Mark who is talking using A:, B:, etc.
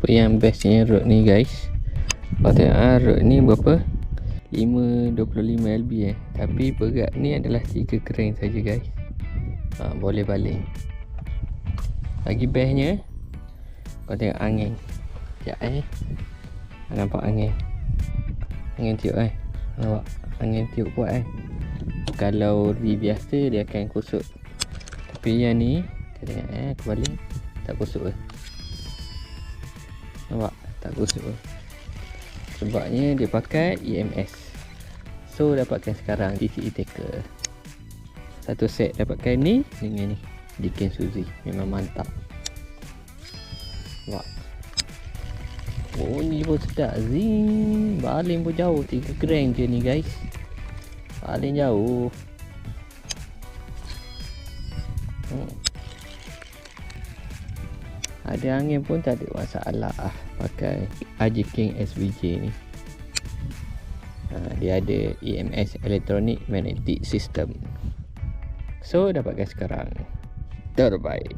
A: yang bestnya rod ni guys, kalau tengok rod ni berapa, 525 lb tapi berat ni adalah 3 gram saja guys. Boleh baling. Lagi bestnya kau tengok angin. Sekejap nampak angin tiup nampak angin tiup kuat Kalau ri biasa dia akan kusut, tapi yang ni kau tengok aku baling tak kusut nampak tak kusut sebabnya dia pakai EMS. So dapatkan sekarang DCE Taker satu set, dapatkan ni dengan ni Diken Suzy, memang mantap. Nampak bunyi pun sedap, zing, baling pun jauh, 3 gram je ni guys, baling jauh. Ada angin pun tak ada masalah pakai RJ King SVJ ni. Dia ada EMS, Electronic Magnetic System. So dapatkan sekarang, terbaik.